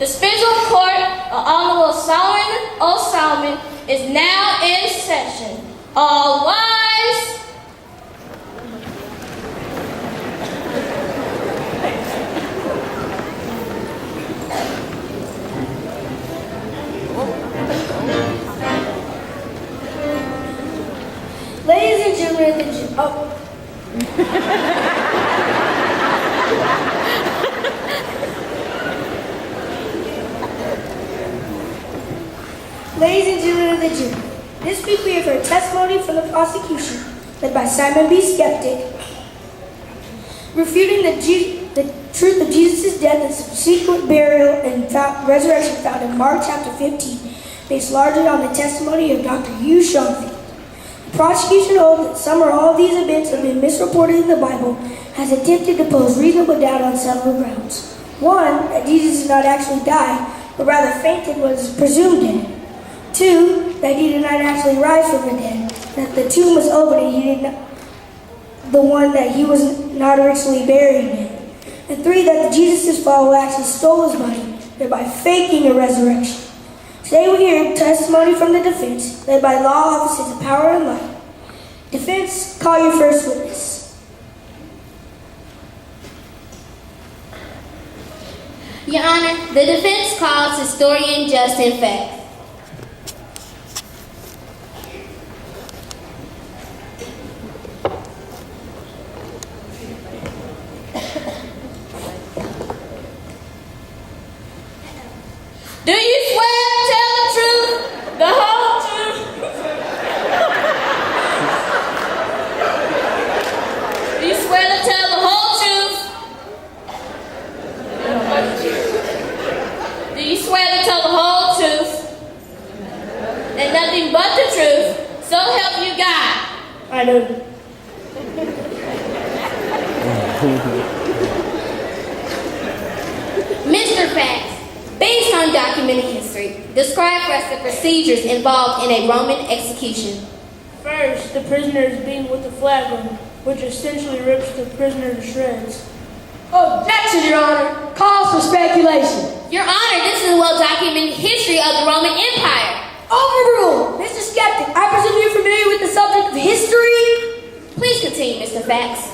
The spiritual court of Honorable Solomon O. Solomon is now in session. All rise. Ladies and gentlemen, Ladies and gentlemen of the jury, this week we have heard testimony from the prosecution, led by Simon B. Skeptic, refuting the truth of Jesus' death and subsequent burial and resurrection found in Mark chapter 15, based largely on the testimony of Dr. Hugh Schoenfeld. The prosecution holds that some or all of these events have been misreported in the Bible, has attempted to pose reasonable doubt on several grounds. One, that Jesus did not actually die, but rather fainted when was presumed dead. Two, that he did not actually rise from the dead, that the tomb was open and he did not, the one that he was not originally buried in. And three, that Jesus' follower actually stole his body, thereby faking a resurrection. Today we hear testimony from the defense, led by law officers of power and light. Defense, call your first witness. Your Honor, the defense calls historian Justin Fact. Do you swear to tell the truth, the whole truth? Do you swear to tell the whole truth? Do you swear to tell the whole truth and nothing but the truth, so help you God? I do. Mr. Facts, based on documented history, describe for us the procedures involved in a Roman execution. First, the prisoner is beaten with a flagel, which essentially rips the prisoner to shreds. Objection, Your Honor. Calls for speculation. Your Honor, this is a well-documented history of the Roman Empire. Overruled. Mr. Skeptic, I presume you're familiar with the subject of history? Please continue, Mr. Facts.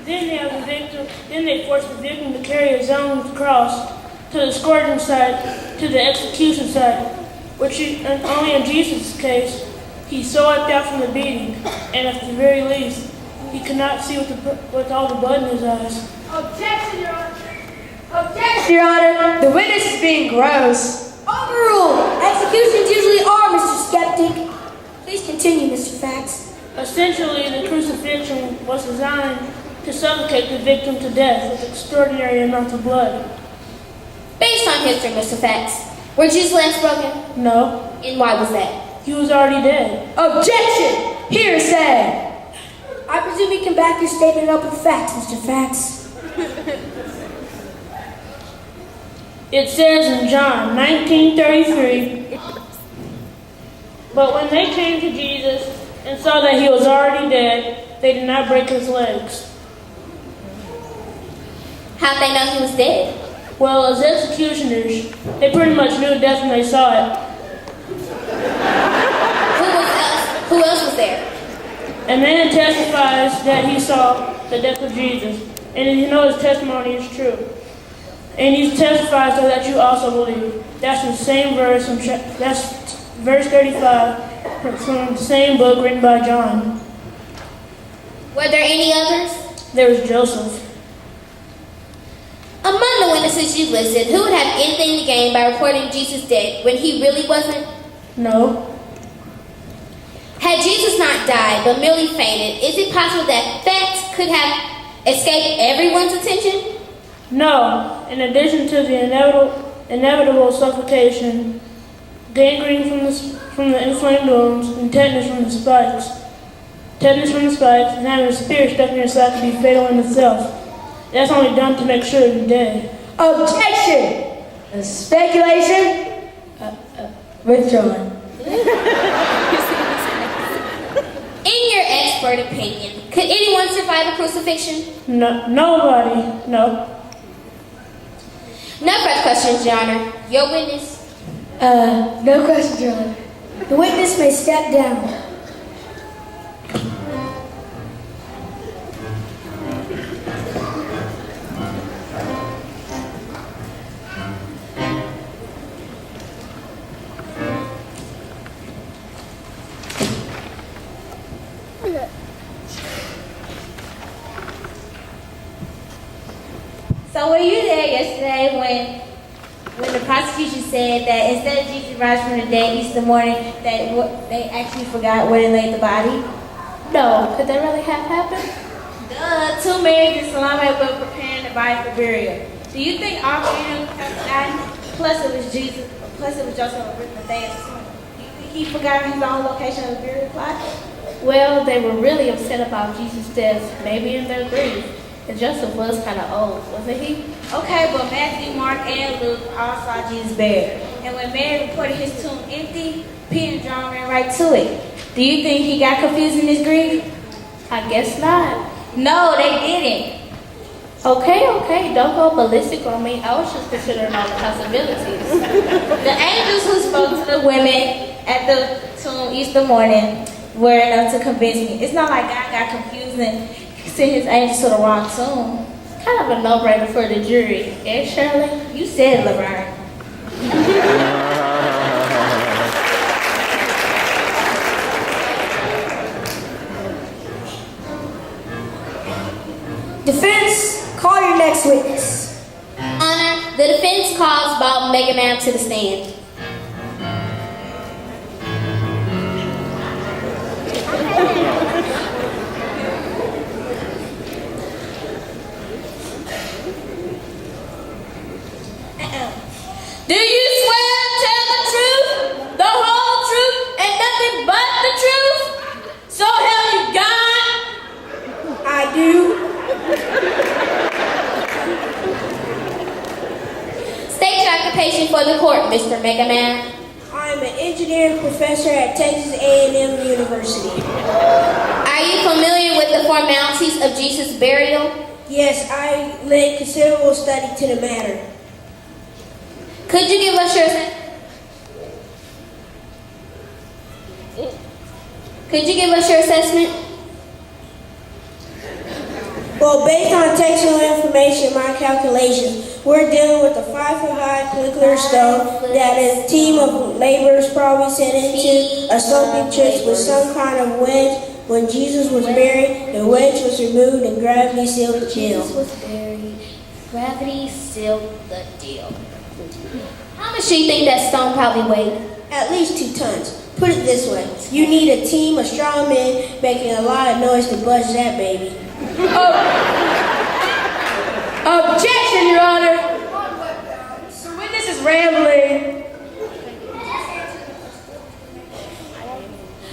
Then they force the victim to carry his own cross to the scourging site, to the execution site, and only in Jesus' case, he so wiped out from the beating, and at the very least, he could not see with all the blood in his eyes. Objection, Your Honor. Objection, Your Honor. The witness is being gross. Overruled. Executions usually are, Mr. Skeptic. Please continue, Mr. Facts. Essentially, the crucifixion was designed to suffocate the victim to death with extraordinary amounts of blood. Based on history, Mr. Facts, were Jesus' legs broken? No. And why was that? He was already dead. Objection! Hearsay! I presume you can back your statement up with facts, Mr. Facts. It says in John 19:33, but when they came to Jesus and saw that he was already dead, they did not break his legs. How'd they know he was dead? Well, as executioners, they pretty much knew death when they saw it. Who else was there? A man testifies that he saw the death of Jesus, and you know his testimony is true. And he testifies so that you also believe. That's the same verse, that's verse 35 from the same book written by John. Were there any others? There was Joseph. Among the witnesses you listed, who would have anything to gain by reporting Jesus dead when he really wasn't? No. Had Jesus not died but merely fainted, is it possible that facts could have escaped everyone's attention? No. In addition to the inevitable suffocation, gangrene from the inflamed wounds, and tetanus from the spikes, and having a spear stuck in your side could be fatal in itself. That's only done to make sure you're dead. Objection! Speculation? Withdrawn. In your expert opinion, could anyone survive a crucifixion? No, nobody. No. No further questions, Your Honor. Your witness. No questions, Your Honor. The witness may step down. So were you there yesterday when the prosecution said that instead of Jesus rise from the dead Easter morning, that they actually forgot where they laid the body? No, could that really have happened? Duh, two Marys and Salome were preparing the body for burial. Do you think all three of them died? Plus it was Jesus, plus it was Joseph of Arimathea. Do you think he forgot his own location of the burial plot? Well, they were really upset about Jesus' death, maybe in their grief. And Joseph was kind of old, wasn't he? Okay, but Matthew, Mark, and Luke all saw Jesus buried. And when Mary reported his tomb empty, Peter and John ran right to it. Do you think he got confused in his grief? I guess not. No, they didn't. Okay, don't go ballistic on me. I was just considering all the possibilities. The angels who spoke to the women at the tomb Easter morning were enough to convince me. It's not like God got confused and sent his angels to the wrong tomb. Kind of a no-brainer for the jury. Eh, Shirley? You said Laverne. Defense, call your next witness. Honor, the defense calls Bob Mega Man to the stand. Do you swear to tell the truth, the whole truth, and nothing but the truth? So help you God. I do. State your occupation for the court, Mr. Mega Man. I'm an engineering professor at Texas A&M University. Are you familiar with the formalities of Jesus' burial? Yes, I lent considerable study to the matter. Could you give us your assessment? Well, based on textual information, my calculations, we're dealing with a 5-foot-high circular stone that a team of laborers probably set into a sloping trench with some kind of wedge. When Jesus was buried, the wedge was removed and gravity sealed the deal. Jesus was buried. Gravity sealed the deal. How much do you think that stone probably weighed? At least 2 tons. Put it this way, you need a team of strong men making a lot of noise to budge that baby. Objection, Your Honor. The witness is rambling.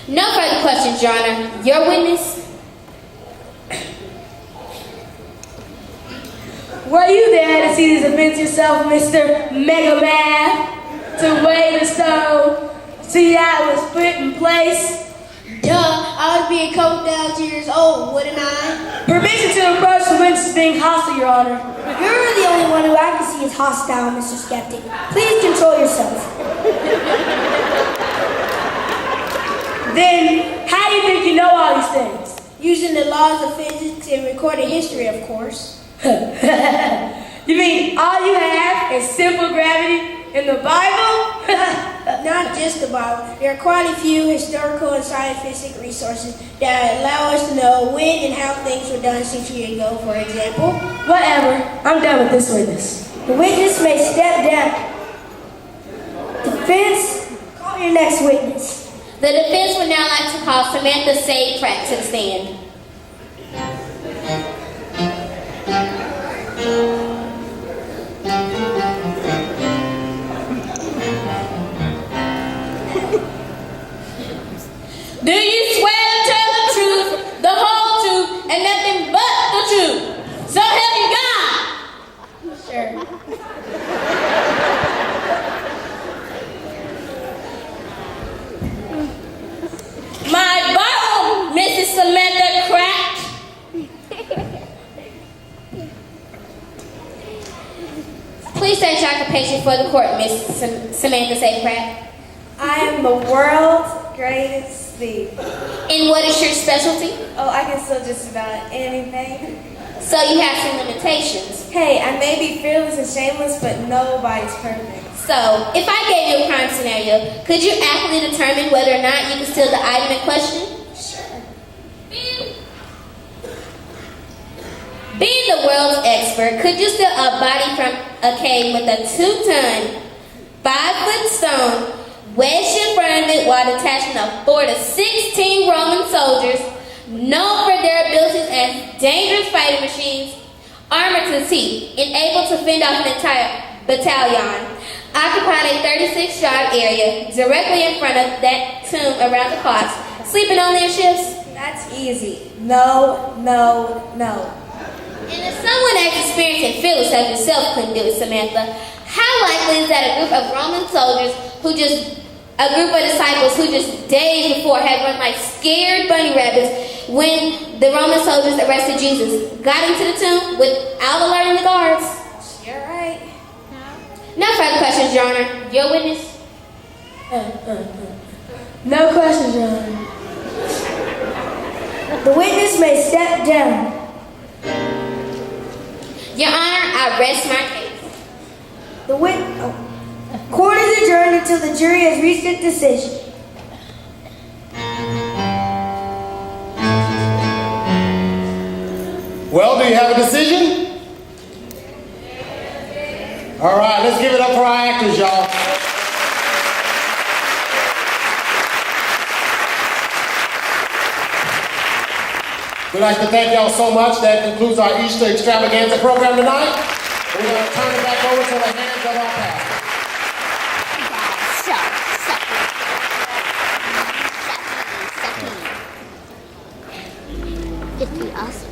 No further questions, Your Honor. Your witness? Were you there to see this event yourself, Mr. Mega Man? To weigh the stone, see how it was put in place? Duh, I would be a couple thousand years old, wouldn't I? Permission to approach the witness is being hostile, Your Honor. You're the only one who I can see is hostile, Mr. Skeptic. Please control yourself. Then, how do you think you know all these things? Using the laws of physics and recorded history, of course. You mean all you have is simple gravity in the Bible? Not just the Bible. There are quite a few historical and scientific resources that allow us to know when and how things were done centuries ago, for example. Whatever. I'm done with this witness. The witness may step down. Defense, call your next witness. The defense would now like to call Samantha Sade Pratt to the stand. Do you swear to tell the truth, the whole truth, and nothing but the truth? So help you God. Sure. My bottle, Mrs. Samantha Crack. occupation for the court, Miss Samantha Safepratt? I am the world's greatest thief. And what is your specialty? Oh, I can steal just about anything. So you have some limitations. Hey, I may be fearless and shameless, but nobody's perfect. So, if I gave you a crime scenario, could you accurately determine whether or not you could steal the item in question? Sure. Being the world's expert, could you steal a body from a cave with a 2-ton, 5-foot stone wedged in front of it while detaching a fort of 16 Roman soldiers known for their abilities as dangerous fighting machines, armored to the teeth, and able to fend off an entire battalion, occupying a 36-yard area directly in front of that tomb around the clock, sleeping on their shifts? That's easy. No, no, no. And if someone as experienced and fearless as yourself couldn't do it, Samantha, how likely is that a group of Roman soldiers a group of disciples who just days before had run like scared bunny rabbits when the Roman soldiers arrested Jesus, got into the tomb without alerting the guards? You're right. No further questions, Your Honor. Your witness? No questions, Your Honor. The witness may step down. Your Honor, I rest my case. Court is adjourned until the jury has reached its decision. Well, do you have a decision? All right, let's give it up for our actors, y'all. We'd like to thank y'all so much. That concludes our Easter extravaganza program tonight. We're going to turn it back over to the hands of our pastor. It'd be awesome.